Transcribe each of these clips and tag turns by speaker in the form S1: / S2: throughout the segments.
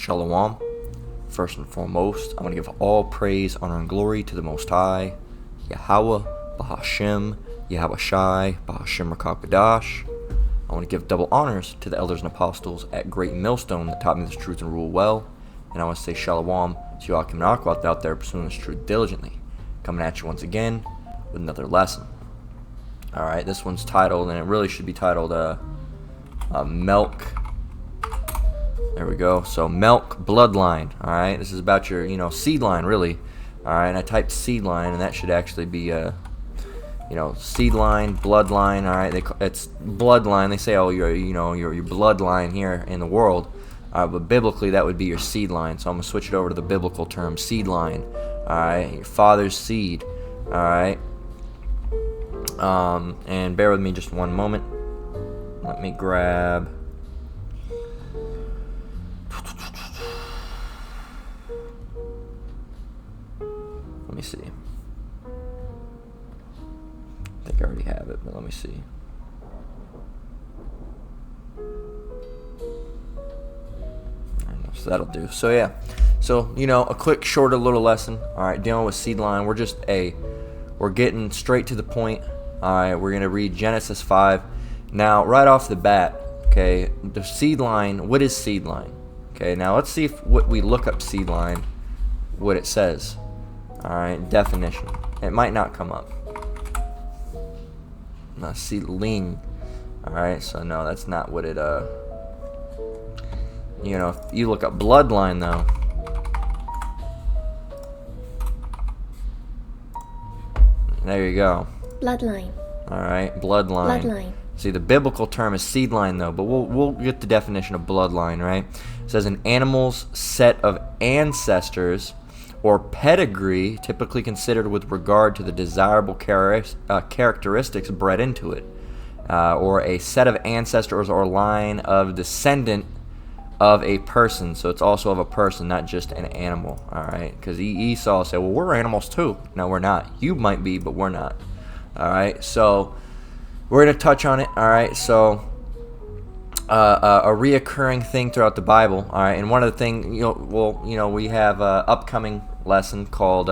S1: Shalom. First and foremost, I want to give all praise, honor, and glory to the Most High, Yahweh, Bahashem, Yahweh Shai, Bahashem Rakakadash. I want to give double honors to the elders and apostles at Great Millstone that taught me this truth and rule well. And I want to say Shalom to you Akim and Akwat out there pursuing this truth diligently. Coming at you once again with another lesson. Alright, this one's titled, and it really should be titled, Milk. There we go. So, Milk Bloodline. Alright, this is about your, Seedline, really. Alright, and I typed Seedline, and that should actually be, Seedline, Bloodline. Alright, it's Bloodline. They say, oh, your bloodline here in the world. But biblically, that would be your seed line. So I'm going to switch it over to the biblical term, seed line. Alright, your father's seed. Alright. And bear with me just one moment. Let me grab... Let me see. I think I already have it, but let me see. So that'll do. So yeah. So, a quick, shorter little lesson. Alright, dealing with seed line. We're getting straight to the point. Alright, we're going to read Genesis 5. Now, right off the bat, okay, the seed line, what is seed line? Okay, now let's see if what we look up seed line, what it says. Alright, definition. It might not come up. No, seedling. Alright, so no, that's not what it, if you look up bloodline, though. There you go.
S2: Bloodline.
S1: Alright, bloodline.
S2: Bloodline.
S1: See, the biblical term is seed line, though, but we'll get the definition of bloodline, right? It says an animal's set of ancestors or pedigree typically considered with regard to the desirable characteristics bred into it, or a set of ancestors or line of descendant of a person. So it's also of a person, not just an animal. Alright, because Esau said, well, we're animals too. No, we're not. You might be, but we're not. Alright, so we're going to touch on it. Alright, so a reoccurring thing throughout the Bible. Alright, and one of the things, we have an upcoming lesson called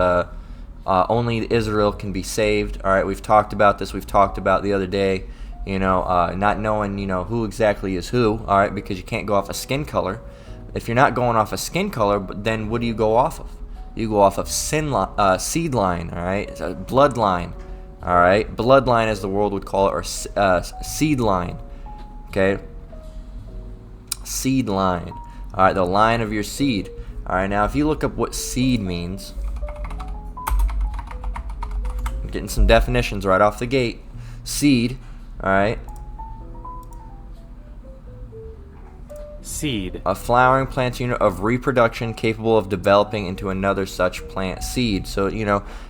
S1: Only Israel Can Be Saved. Alright, we've talked about this. We've talked about the other day, not knowing, who exactly is who. Alright, because you can't go off of skin color. If you're not going off of skin color, then what do you go off of? You go off of seed line. Alright, it's a bloodline. Alright, bloodline as the world would call it, or seed line. Okay, seed line. Alright, the line of your seed. Alright, now if you look up what seed means, I'm getting some definitions right off the gate. Seed, alright.
S3: Seed.
S1: A flowering plant unit of reproduction capable of developing into another such plant. Seed. So,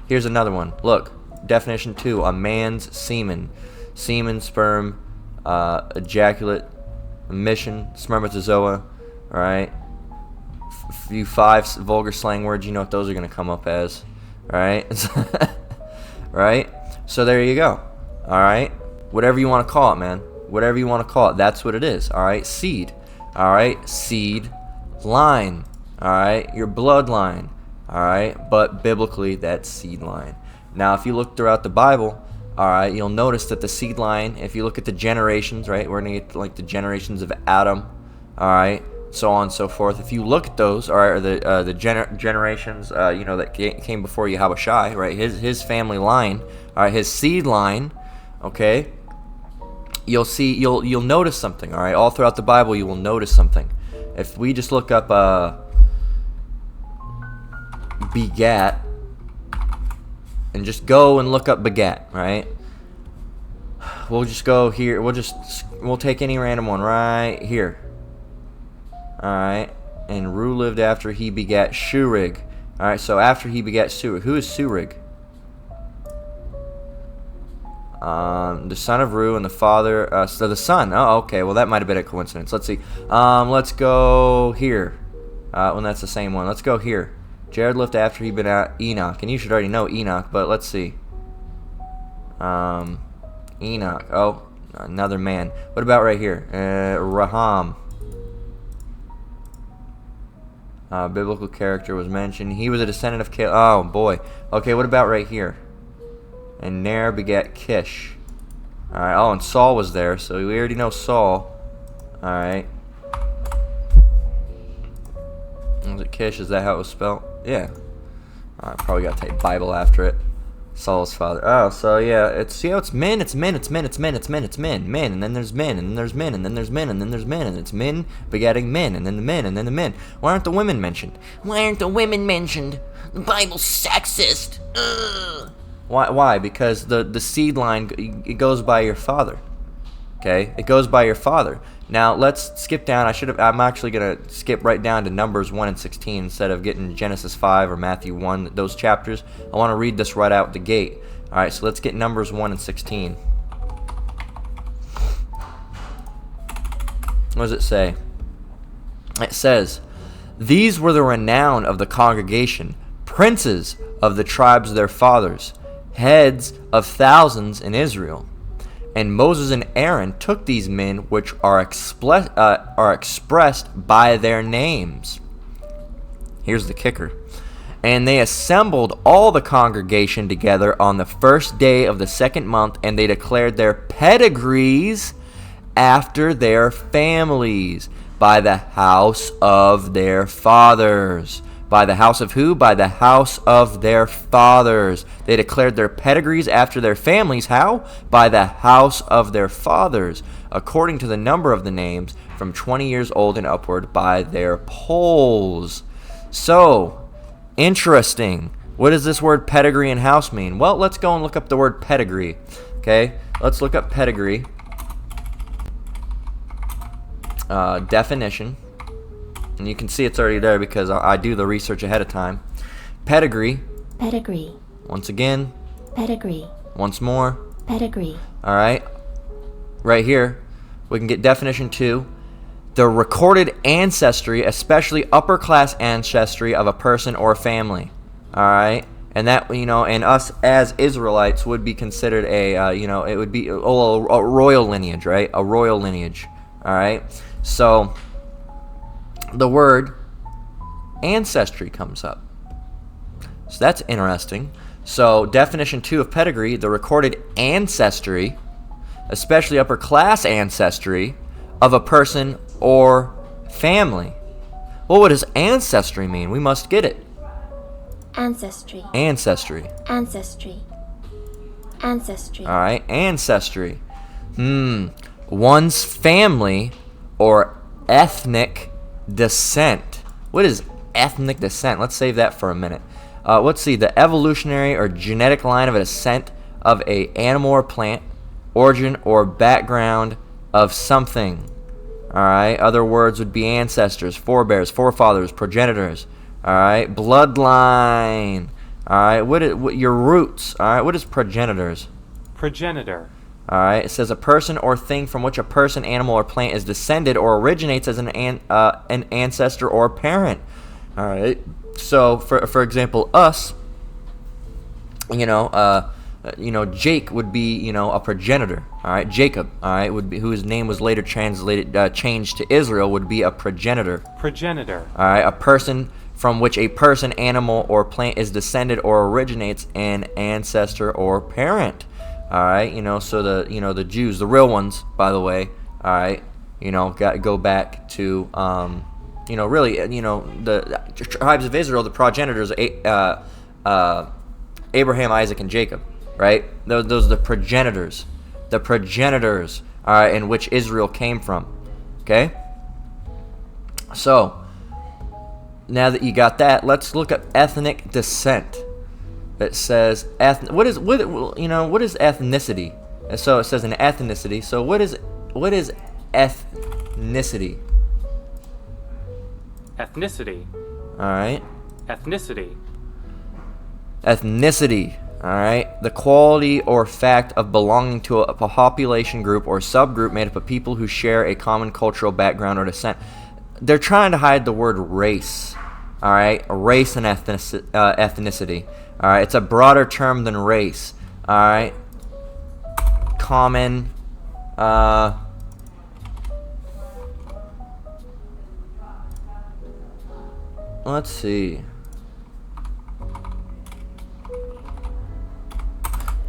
S1: here's another one. Look. Definition 2, a man's semen. Semen, sperm, ejaculate, emission, spermatozoa, alright? You 5 vulgar slang words, you know what those are going to come up as, right? Right? So there you go, alright? Whatever you want to call it, man. Whatever you want to call it, that's what it is, alright? Seed, alright? Seed line, alright? Your bloodline, alright? But biblically, that's seed line. Now, if you look throughout the Bible, alright, you'll notice that the seed line, if you look at the generations, right, we're going to get like the generations of Adam, alright, so on and so forth. If you look at those, alright, or the generations, that came before Yahweh Shai, right, his family line, alright, his seed line, okay, you'll notice something, alright, all throughout the Bible you will notice something. If we just look up, begat, and just go and look up begat, right? We'll just go here. We'll take any random one right here. Alright. And Ru lived after he begat Shurig. Alright, so after he begat Shurig. Who is Shurig? The son of Ru and the father, so the son. Oh, okay. Well, that might have been a coincidence. Let's see. Let's go here. When that's the same one. Let's go here. Jared lived after he begat Enoch, and you should already know Enoch, but let's see. Enoch. Oh, another man. What about right here? Raham. Biblical character was mentioned. He was a descendant of Caleb. Oh, boy. Okay, what about right here? And Ner begat Kish. Alright, oh, and Saul was there, so we already know Saul. Alright. Was it Kish? Is that how it was spelled? Yeah. I probably got to take Bible after it. Saul's father. Oh, so yeah, it's men, men, and then there's men, and then there's men, and then there's men, and then there's men, and it's men begetting men, and then the men, and then the men. Why aren't the women mentioned?
S2: Why aren't the women mentioned? The Bible's sexist. Ugh.
S1: Why? Because the seed line, it goes by your father. Okay? It goes by your father. Now, let's skip down. I'm actually going to skip right down to Numbers 1 and 16 instead of getting Genesis 5 or Matthew 1, those chapters. I want to read this right out the gate. All right, so let's get Numbers 1 and 16. What does it say? It says, "These were the renown of the congregation, princes of the tribes of their fathers, heads of thousands in Israel. And Moses and Aaron took these men which are expressed by their names." Here's the kicker. "And they assembled all the congregation together on the first day of the second month, and they declared their pedigrees after their families by the house of their fathers." By the house of who? By the house of their fathers. They declared their pedigrees after their families. How? By the house of their fathers, according to the number of the names, from 20 years old and upward, by their polls. So, interesting. What does this word pedigree and house mean? Well, let's go and look up the word pedigree. Okay, let's look up pedigree. Definition. And you can see it's already there because I do the research ahead of time. Pedigree.
S2: Pedigree.
S1: Once again.
S2: Pedigree.
S1: Once more.
S2: Pedigree.
S1: All right. Right here, we can get definition 2. The recorded ancestry, especially upper class ancestry of a person or family. All right. And that, and us as Israelites would be considered it would be a royal lineage, right? A royal lineage. All right. So the word ancestry comes up. So that's interesting. So definition 2 of pedigree, the recorded ancestry, especially upper class ancestry, of a person or family. Well, what does ancestry mean? We must get it.
S2: Ancestry.
S1: Ancestry.
S2: Ancestry. Ancestry.
S1: All right, ancestry. One's family or ethnic descent. What is ethnic descent? Let's save that for a minute. Let's see. The evolutionary or genetic line of a descent of a animal or plant, origin or background of something. All right. Other words would be ancestors, forebears, forefathers, progenitors. All right. Bloodline. All right. What your roots? All right. What is progenitors?
S3: Progenitor.
S1: All right. It says a person or thing from which a person, animal, or plant is descended or originates as an ancestor or parent. All right. So, for example, us, Jake would be, a progenitor. All right. Jacob, all right, would be, whose name was later changed to Israel, would be a progenitor.
S3: Progenitor.
S1: All right. A person from which a person, animal, or plant is descended or originates, an ancestor or parent. All right, so the Jews, the real ones, by the way, all right, go back to, the tribes of Israel, the progenitors, Abraham, Isaac, and Jacob, right? Those are the progenitors, all right, in which Israel came from, okay? So, now that you got that, let's look at ethnic descent. It says what is ethnicity? And so it says an ethnicity. So what is ethnicity?
S3: Ethnicity.
S1: All right.
S3: Ethnicity.
S1: Ethnicity. All right. The quality or fact of belonging to a population group or subgroup made up of people who share a common cultural background or descent. They're trying to hide the word race. All right. Race and ethnicity. All right, it's a broader term than race. All right, common. let's see.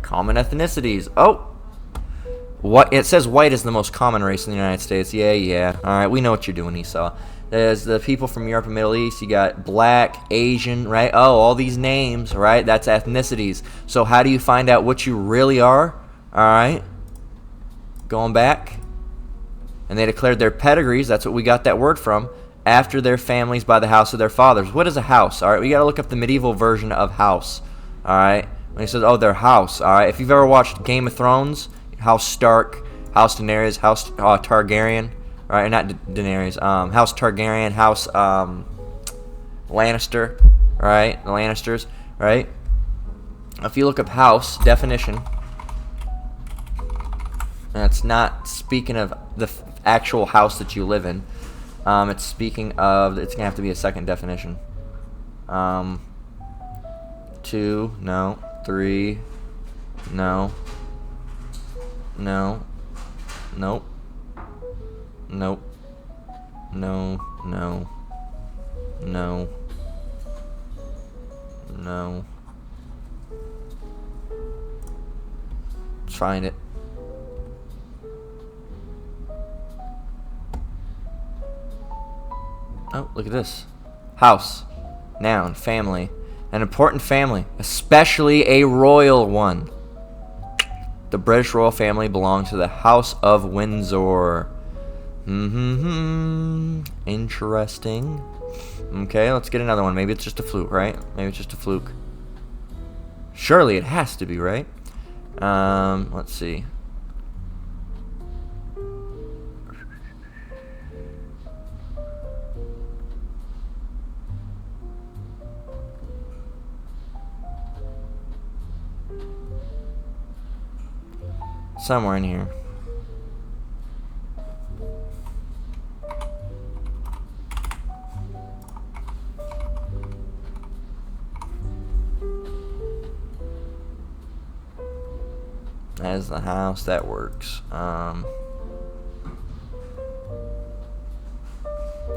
S1: Common ethnicities. Oh, what it says white is the most common race in the United States. Yeah. All right, we know what you're doing, Esau. There's the people from Europe and Middle East. You got black, Asian, right? Oh, all these names, right? That's ethnicities. So how do you find out what you really are? All right. Going back. And they declared their pedigrees. That's what we got that word from. After their families by the house of their fathers. What is a house? All right, we got to look up the medieval version of house. All right. When he says, oh, their house. All right. If you've ever watched Game of Thrones, House Stark, House Daenerys, House Targaryen, right? Not Daenerys. House Targaryen, House Lannister, right? The Lannisters, right? If you look up house definition, that's not speaking of the actual house that you live in. It's speaking of. It's gonna have to be a second definition. 2, no. 3, no. No. Nope. Nope. No. No. No. No. Let's find it. Oh, look at this. House. Noun. Family. An important family, especially a royal one. The British royal family belonged to the House of Windsor. Interesting. Okay, let's get another one. Maybe it's just a fluke, right? Maybe it's just a fluke. Surely it has to be, right? Let's see. Somewhere in here. As the house that works.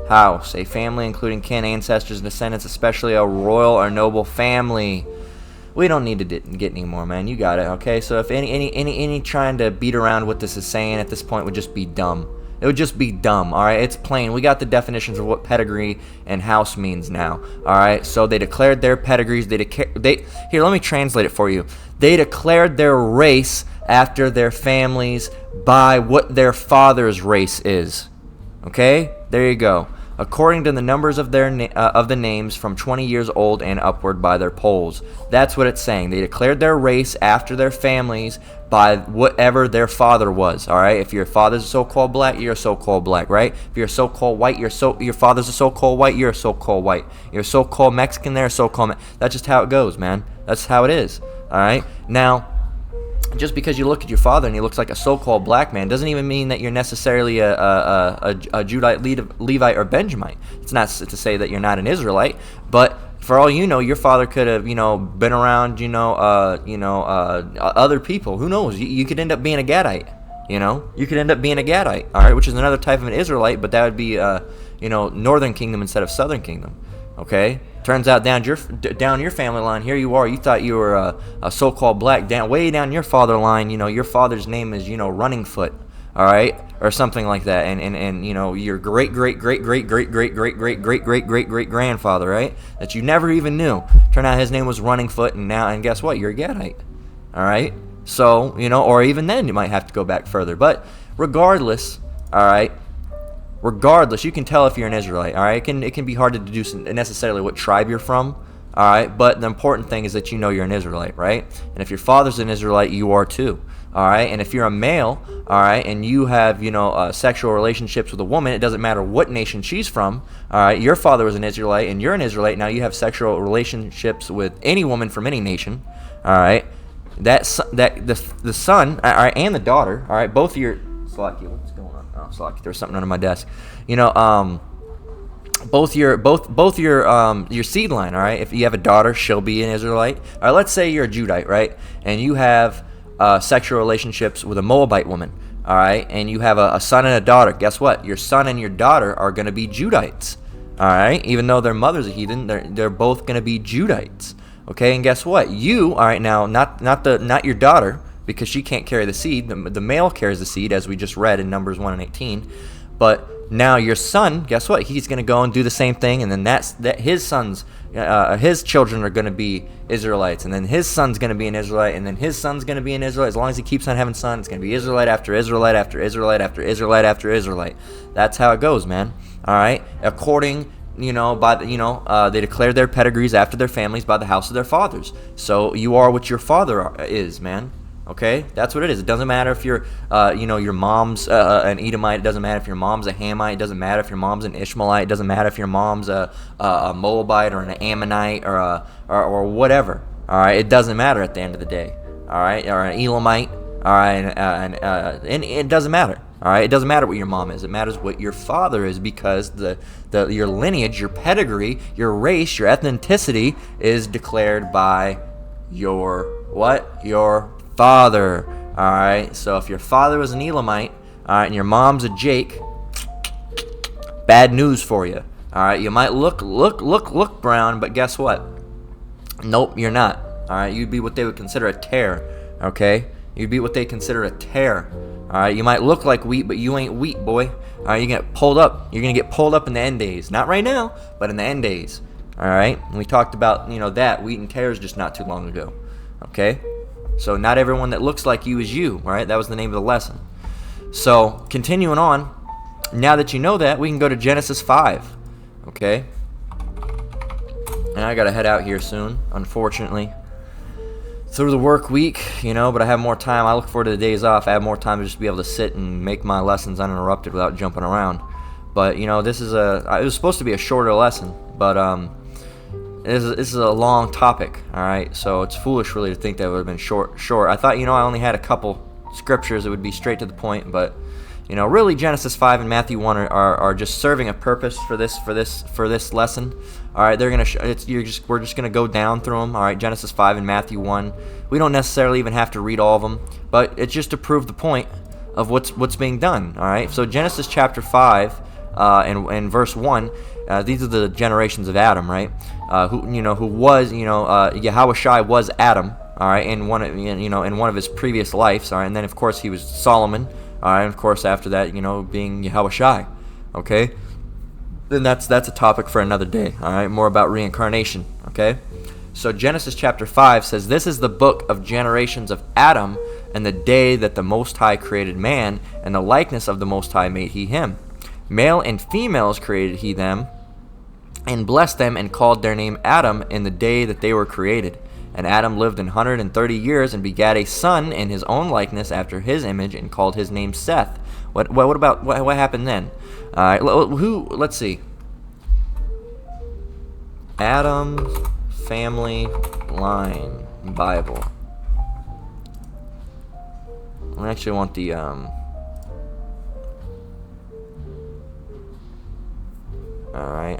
S1: House, a family including kin, ancestors, and descendants, especially a royal or noble family. We don't need to get any more, man. You got it, okay? So if any trying to beat around what this is saying at this point would just be dumb. It would just be dumb, all right? It's plain. We got the definitions of what pedigree and house means now, all right? So they declared their pedigrees. Here, let me translate it for you. They declared their race after their families by what their father's race is, okay? There you go. According to the numbers of their of the names from 20 years old and upward by their polls. That's what it's saying. They declared their race after their families by whatever their father was. All right. If your father's a so-called black, you're a so-called black, right? If you're a so-called white, your father's a so-called white, you're a so-called white. You're a so-called Mexican, they're a so-called. That's just how it goes, man. That's how it is. All right. Now, just because you look at your father and he looks like a so-called black man doesn't even mean that you're necessarily a Judite, Levite, or Benjamite. It's not to say that you're not an Israelite, but for all you know, your father could have, been around, other people. Who knows? You could end up being a Gadite. You could end up being a Gadite. All right, which is another type of an Israelite, but that would be, Northern Kingdom instead of Southern Kingdom. Okay. Turns out down your family line, here you are. You thought you were a so-called black. Way down your father line, your father's name is, Running Foot, all right, or something like that. And your great grandfather, right, that you never even knew. Turned out his name was Running Foot, and guess what? You're a Gadite, all right. So or even then you might have to go back further. But regardless, all right. Regardless, you can tell if you're an Israelite, all right? It can be hard to deduce necessarily what tribe you're from, all right? But the important thing is that you know you're an Israelite, right? And if your father's an Israelite, you are too, all right? And if you're a male, all right, and you have, sexual relationships with a woman, it doesn't matter what nation she's from, all right? Your father was an Israelite, and you're an Israelite. Now you have sexual relationships with any woman from any nation, all right? The son, all right, and the daughter, all right, both of your... What's going on? Oh, Slocky, there was something under my desk. Both your seed line, all right? If you have a daughter, she'll be an Israelite. All right, let's say you're a Judite, right? And you have sexual relationships with a Moabite woman, all right? And you have a son and a daughter. Guess what? Your son and your daughter are going to be Judites, All right, even though their mother's a heathen, they're both going to be Judites. Okay, and guess what? You, all right, now not your daughter, because she can't carry the seed. The male carries the seed, as we just read in Numbers 1 and 18. But now your son, guess what? He's going to go and do the same thing, and then his sons, his children are going to be Israelites, and then his son's going to be an Israelite, and then his son's going to be an Israelite. As long as he keeps on having sons, it's going to be Israelite after Israelite after Israelite after Israelite after Israelite. That's how it goes, man. All right, according, by the, they declared their pedigrees after their families by the house of their fathers. So you are what your father is, man. Okay, that's what it is. It doesn't matter if you're, your mom's an Edomite. It doesn't matter if your mom's a Hamite. It doesn't matter if your mom's an Ishmaelite. It doesn't matter if your mom's a Moabite or an Ammonite or whatever. All right, it doesn't matter at the end of the day. All right, or an Elamite. All right, and it doesn't matter. All right, it doesn't matter what your mom is. It matters what your father is, because your lineage, your pedigree, your race, your ethnicity is declared by your father. All right, so if your father was an Elamite, all right, and your mom's a Jake, bad news for you. All right, you might look brown, but guess what? Nope, you're not. All right, you'd be what they would consider a tear. Okay, you'd be what they consider a tear. All right, you might look like wheat, but you ain't wheat, boy. All right, you get pulled up. You're gonna get pulled up in the end days. Not right now, but in the end days. All right, and we talked about that wheat and tares just not too long ago. Okay, so not everyone that looks like you is you. All right, that was the name of the lesson. So continuing on, now that you know that, we can go to Genesis 5. Okay, and I gotta head out here soon, unfortunately. Through the work week, but I have more time. I look forward to the days off. I have more time to just be able to sit and make my lessons uninterrupted without jumping around. But this is it was supposed to be a shorter lesson, but this is a long topic. All right, so it's foolish really to think that it would have been short. I thought I only had a couple scriptures that would be straight to the point, but really Genesis 5 and Matthew 1 are just serving a purpose for this lesson. All right, they're gonna we're just gonna go down through them. All right, Genesis 5 and Matthew 1. We don't necessarily even have to read all of them, but it's just to prove the point of what's being done. All right, so Genesis chapter 5 and verse 1. These are the generations of Adam, right? Who was Yahushai was Adam. All right, in one of his previous lives. All right, and then of course he was Solomon. All right, and of course after that, being Yahushai. Okay. Then that's a topic for another day, all right? More about reincarnation, okay? So Genesis chapter 5 says, "This is the book of generations of Adam, and the day that the Most High created man, and the likeness of the Most High made he him. Male and females created he them, and blessed them, and called their name Adam in the day that they were created. And Adam lived 130 years, and begat a son in his own likeness after his image, and called his name Seth." What happened then? All right, let's see. Adam's family line Bible. I actually want the all right,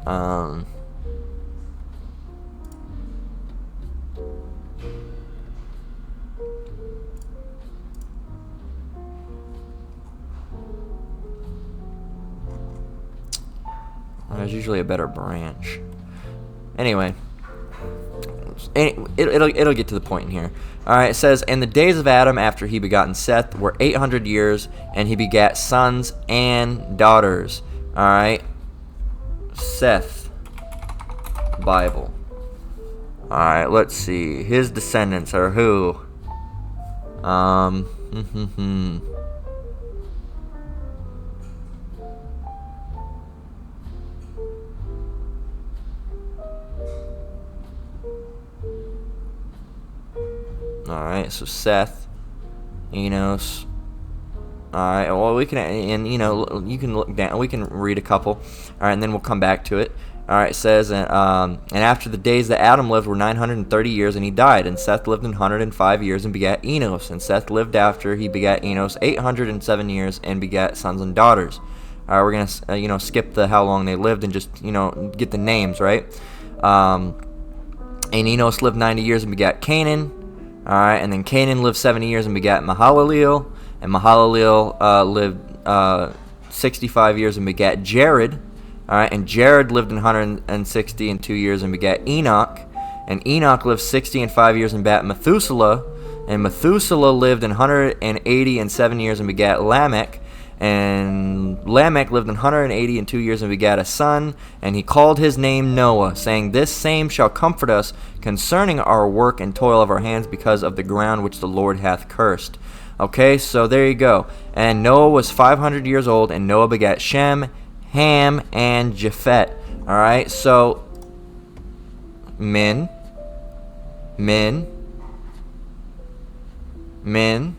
S1: there's usually a better branch. Anyway, it'll get to the point in here. All right, it says, "And the days of Adam after he begotten Seth were 800 years, and he begat sons and daughters." All right, Seth Bible. All right, let's see. His descendants are who? Alright, so Seth, Enos. Alright, well, we can, and you can look down, we can read a couple. Alright, and then we'll come back to it. Alright, it says, and after the days that Adam lived were 930 years, and he died. And Seth lived 105 years, and begat Enos. And Seth lived after he begat Enos 807 years, and begat sons and daughters. Alright, we're going to, skip the how long they lived and just, get the names, right? And Enos lived 90 years, and begat Canaan. Alright, and then Canaan lived 70 years and begat Mahalaleel. And Mahalaleel lived 65 years and begat Jared. All right, and Jared lived in 160 and 2 years and begat Enoch, and Enoch lived 60 and 5 years and begat Methuselah, and Methuselah lived in 180 and 7 years and begat Lamech, and Lamech lived in 180 and 2 years and begat a son, and he called his name Noah, saying, This same shall comfort us concerning our work and toil of our hands, because of the ground which the Lord hath cursed. Okay, so there you go. And Noah was 500 years old, and Noah begat Shem, Ham, and Japheth. All right, so men, men, men,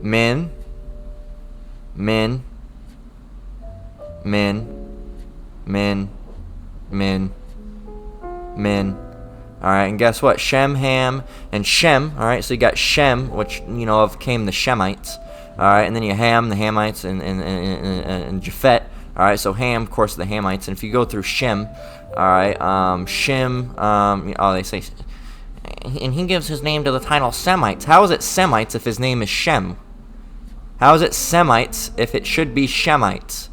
S1: men, men, men, men, men, men. All right, and guess what? Shem, Ham, and Shem. All right, so you got Shem, which of came the Shemites. All right, and then you Ham, the Hamites, and Japheth. All right, so Ham, of course, the Hamites. And if you go through Shem, all right, Shem, they say,
S2: And he gives his name to the title
S1: Semites. How is it Semites if his name is Shem? How is it Semites if it should be Shemites?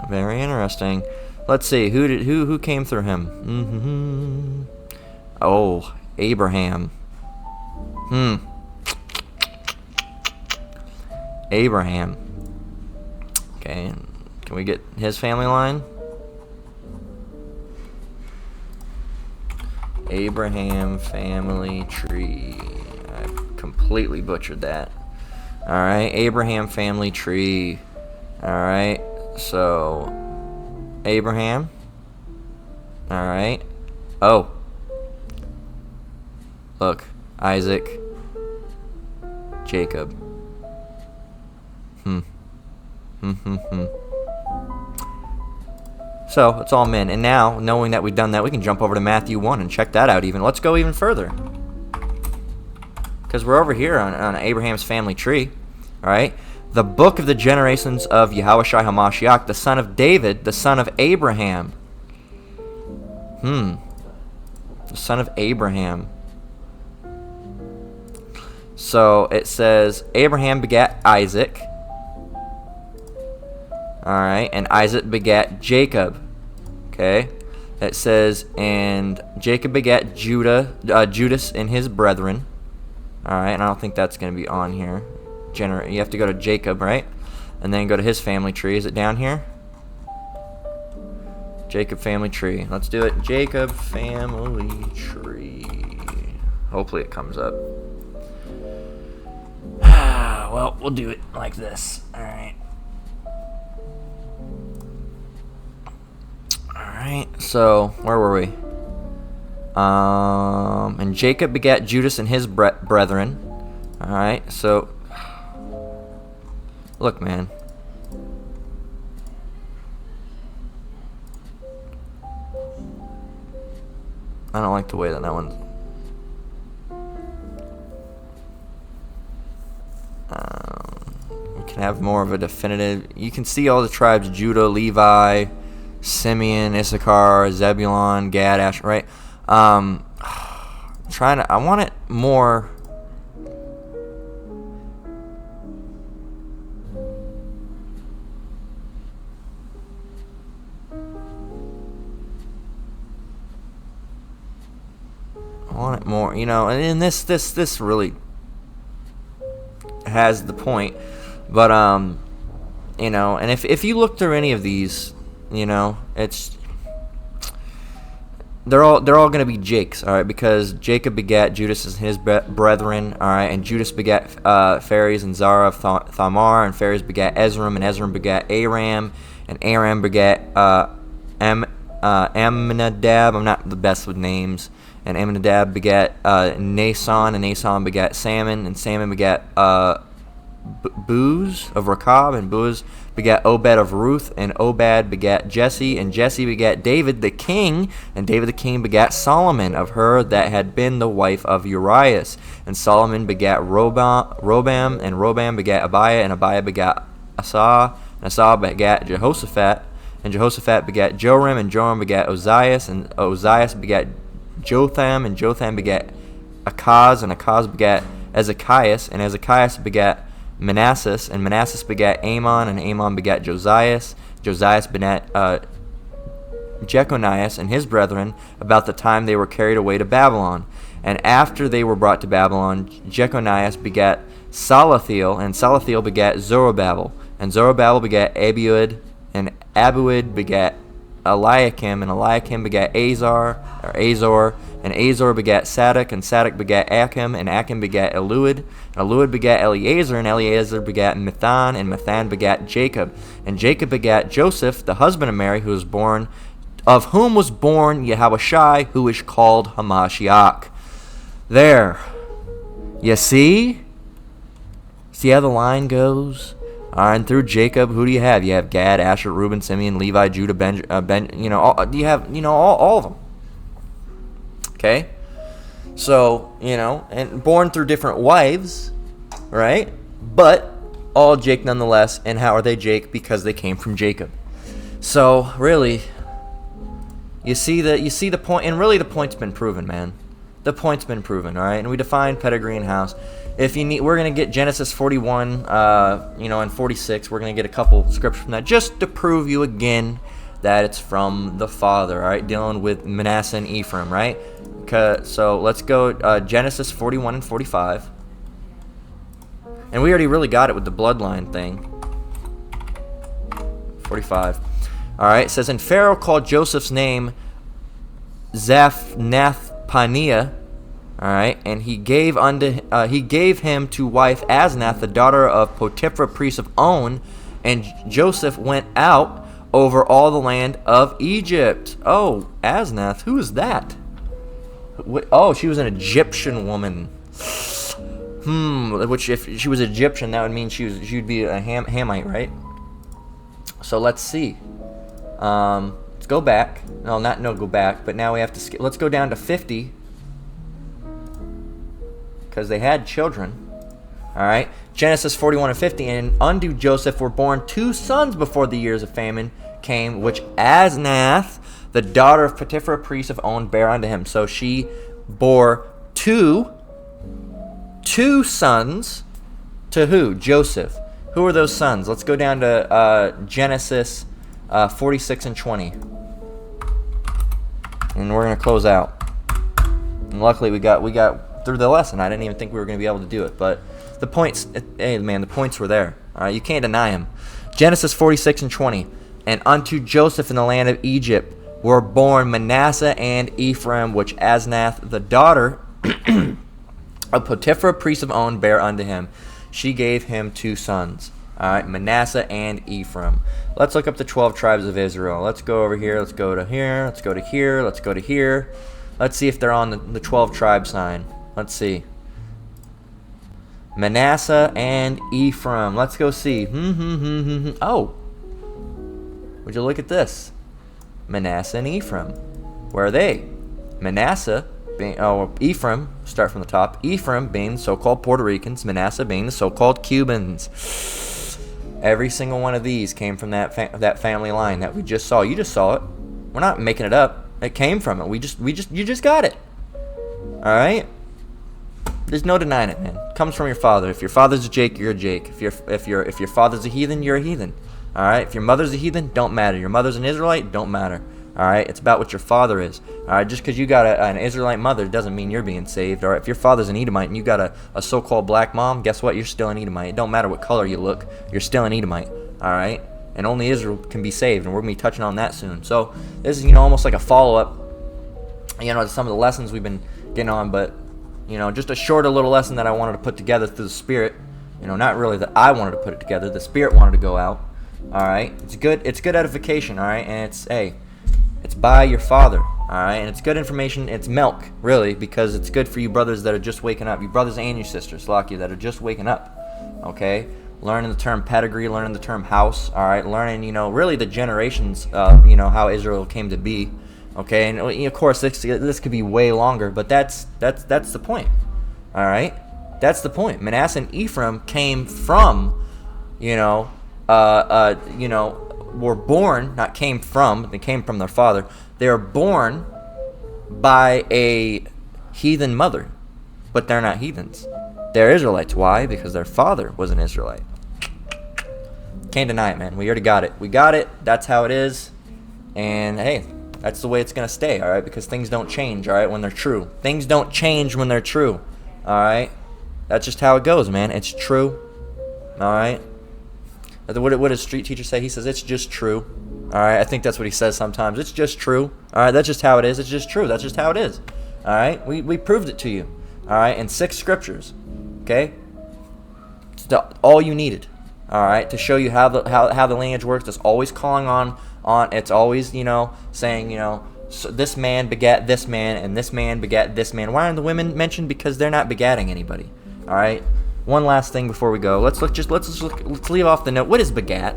S1: Very interesting. Let's see, who came through him? Oh, Abraham. Abraham. Okay, can we get his family line? Abraham family tree. I completely butchered that. Alright, Abraham family tree. Alright, so Abraham. Alright. Oh. Look, Isaac. Jacob. So, it's all men. And now, knowing that we've done that, we can jump over to Matthew 1 and check that out even. Let's go even further. Because we're over here on Abraham's family tree. Alright? The book of the generations of Yahushua HaMashiach, the son of David, the son of Abraham. The son of Abraham. So, it says, Abraham begat Isaac. Alright, and Isaac begat Jacob. Okay, it says, and Jacob begat Judas and his brethren. Alright, and I don't think that's going to be on here. You have to go to Jacob, right? And then go to his family tree. Is it down here? Jacob family tree. Let's do it. Jacob family tree. Hopefully it comes up. Well, we'll do it like this. Alright. Alright, so where were we? And Jacob begat Judas and his brethren. Alright, so look, man. I don't like the way that one's. We can have more of a definitive. You can see all the tribes: Judah, Levi, Simeon, Issachar, Zebulon, Gad, Asher, right? I want it more. I want it more, and this really has the point, but and if you look through any of these, it's they're all going to be Jake's, all right, because Jacob begat Judas and his brethren, all right, and Judas begat Phares and Zara of Thamar, and Phares begat Ezram, and Ezram begat Aram, and Aram begat Amminadab. I'm not the best with names. And Amminadab begat Nason, and Nason begat Salmon, and Salmon begat Booz of Rechab, and Booz begat Obed of Ruth, and Obed begat Jesse, and Jesse begat David the king, and David the king begat Solomon of her that had been the wife of Urias, and Solomon begat Robam, and Robam begat Abiah, and Abiah begat Asah, and Asah begat Jehoshaphat, and Jehoshaphat begat Joram, and Joram begat Ozias, and Ozias begat Jotham, and Jotham begat Akaz, and Akaz begat Ezekias, and Ezekias begat Manassas, and Manassas begat Amon, and Amon begat Josias. Josias begat Jeconias and his brethren about the time they were carried away to Babylon. And after they were brought to Babylon, Jeconias begat Salathiel, and Salathiel begat Zorobabel. And Zorobabel begat Abiud, and Abiud begat Eliakim, and Eliakim begat Azor, and Azor begat Sadoc, and Sadoc begat Achim, and Achim begat Eliud, and Eliud begat Eleazar, and Eleazar begat Methan, and Methan begat Jacob, and Jacob begat Joseph, the husband of Mary, of whom was born Yahushai, who is called Hamashiach. There. You see? See how the line goes? And through Jacob, who do you have? You have Gad, Asher, Reuben, Simeon, Levi, Judah, you have, all of them. Okay? So, and born through different wives, right? But all Jake nonetheless. And how are they Jake? Because they came from Jacob. So, really, you see the point, and really the point's been proven, man. The point's been proven, all right? And we define pedigree and house. If you need, we're going to get Genesis 41, and 46. We're going to get a couple scriptures from that just to prove you again that it's from the father, all right? Dealing with Manasseh and Ephraim, right? So let's go Genesis 41 and 45. And we already really got it with the bloodline thing. 45. All right, it says, and Pharaoh called Joseph's name Zaphnath-Paneah, all right, and he gave him to wife Asnath, the daughter of Potiphar, priest of On, and Joseph went out over all the land of Egypt. Oh, Asnath, who is that? Oh, she was an Egyptian woman. Which if she was Egyptian, that would mean she'd be a Hamite, right? So let's see. Let's go back. Go back, but now we have to skip. Let's go down to 50. Because they had children. Alright. Genesis 41 and 50. And unto Joseph were born 2 sons before the years of famine came, which Asnath, the daughter of Potiphar, priest of On, bare unto him. So she bore two sons to who? Joseph. Who are those sons? Let's go down to Genesis 46 and 20. And we're going to close out. And luckily we got through the lesson. I didn't even think we were going to be able to do it. But the points, hey man, the points were there. All right, you can't deny them. Genesis 46 and 20. And unto Joseph in the land of Egypt were born Manasseh and Ephraim, which Asnath, the daughter of Potiphar, priest of On, bare unto him. She gave him 2 sons. All right, Manasseh and Ephraim. Let's look up the 12 tribes of Israel. Let's go over here. Let's go to here. Let's go to here. Let's go to here. Let's see if they're on the 12 tribe sign. Let's see. Manasseh and Ephraim. Let's go see. Oh. Would you look at this? Manasseh and Ephraim. Where are they? Manasseh being, Ephraim, start from the top. Ephraim being the so-called Puerto Ricans. Manasseh being the so-called Cubans. Every single one of these came from that family line that we just saw. You just saw it. We're not making it up. It came from it. You just got it. All right. There's no denying it, man. It comes from your father. If your father's a Jake, you're a Jake. If your father's a heathen, you're a heathen. All right. If your mother's a heathen, don't matter. Your mother's an Israelite, don't matter. All right. It's about what your father is. All right. Just because you got an Israelite mother doesn't mean you're being saved. All right. If your father's an Edomite and you got a so-called black mom, guess what? You're still an Edomite. It don't matter what color you look. You're still an Edomite. All right. And only Israel can be saved, and we're gonna be touching on that soon. So this is almost like a follow-up, to some of the lessons we've been getting on, but just a shorter little lesson that I wanted to put together through the Spirit. Not really that I wanted to put it together. The Spirit wanted to go out. All right. It's good edification. All right. And it's by your Father. All right. And it's good information. It's milk, really, because it's good for you brothers that are just waking up. You brothers and your sisters, Lakia, that are just waking up. Okay. Learning the term pedigree, learning the term house. All right. Learning, really the generations of, how Israel came to be. Okay. And of course, this could be way longer, but that's the point. All right. That's the point. Manasseh and Ephraim came from, were born, not came from, they came from their father. They were born by a heathen mother, but they're not heathens. They're Israelites. Why? Because their father was an Israelite. Can't deny it, man. We already got it. We got it. That's how it is. And hey, that's the way it's going to stay, all right? Because things don't change, all right, when they're true. Things don't change when they're true, all right? That's just how it goes, man. It's true, all right? What does street teacher say? He says, it's just true, all right? I think that's what he says sometimes. It's just true, all right? That's just how it is. It's just true. That's just how it is, all right? We proved it to you, all right, in 6 scriptures, okay? It's all you needed, all right, to show you how the lineage works. It's always calling on it's always, saying, so this man begat this man, and this man begat this man. Why aren't the women mentioned? Because they're not begatting anybody. All right. One last thing before we go. Let's leave off the note. What is begat?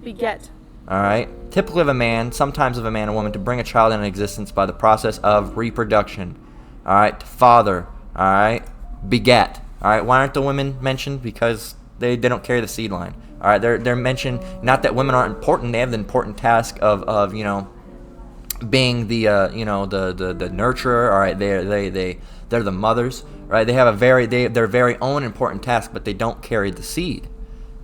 S4: Beget.
S1: All right. Typically of a man, sometimes of a man or woman, to bring a child into existence by the process of reproduction. All right. Father. All right. Begat. All right. Why aren't the women mentioned? Because they don't carry the seed line. All right. They're mentioned. Not that women aren't important. They have the important task of being the the nurturer. All right. They're the mothers. Right. They have their very own important task, but they don't carry the seed.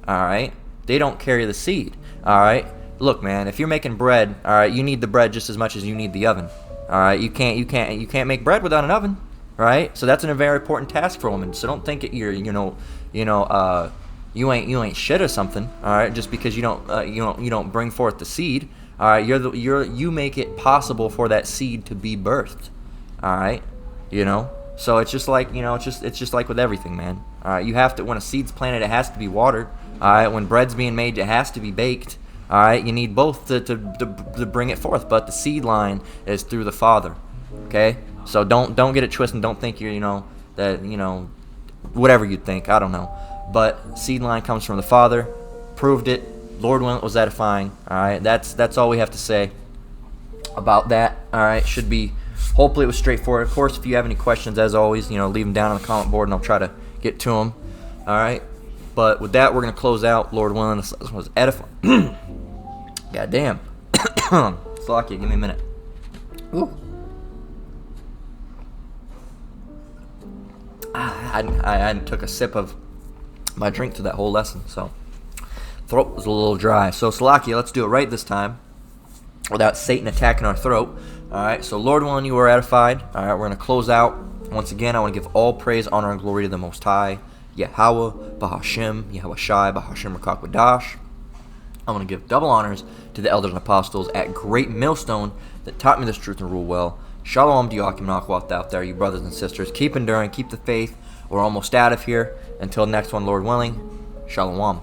S1: All right. They don't carry the seed. All right. Look, man, if you're making bread, all right, you need the bread just as much as you need the oven. All right. You can't make bread without an oven. Right. So that's a very important task for a woman. So don't think you're you ain't shit or something. All right. Just because you don't bring forth the seed. All right. You make it possible for that seed to be birthed. All right. So it's just like it's just like with everything, man. All right, you have to, when a seed's planted, it has to be watered. All right, when bread's being made, it has to be baked. All right, you need both to bring it forth. But the seed line is through the Father. Okay, so don't get it twisted. Don't think you're whatever you think. I don't know, but seed line comes from the Father. Proved it. Lord willing, it was edifying. All right, that's all we have to say about that. All right, should be. Hopefully it was straightforward. Of course, if you have any questions, as always, leave them down on the comment board, and I'll try to get to them. All right. But with that, we're going to close out. Lord willing, this was edifying. God damn. Slocky, give me a minute. Ooh. I hadn't took a sip of my drink through that whole lesson, so throat was a little dry. So, Slocky, let's do it right this time without Satan attacking our throat. All right, so Lord willing, you were edified. All right, we're going to close out. Once again, I want to give all praise, honor, and glory to the Most High, Yahweh, Bahashim, Yahweh Shai, Bahashim Rakakwadash. I want to give double honors to the elders and apostles at Great Millstone that taught me this truth and rule well. Shalom to Yakim Nakwat out there, you brothers and sisters. Keep enduring, keep the faith. We're almost out of here. Until next one, Lord willing, Shalom.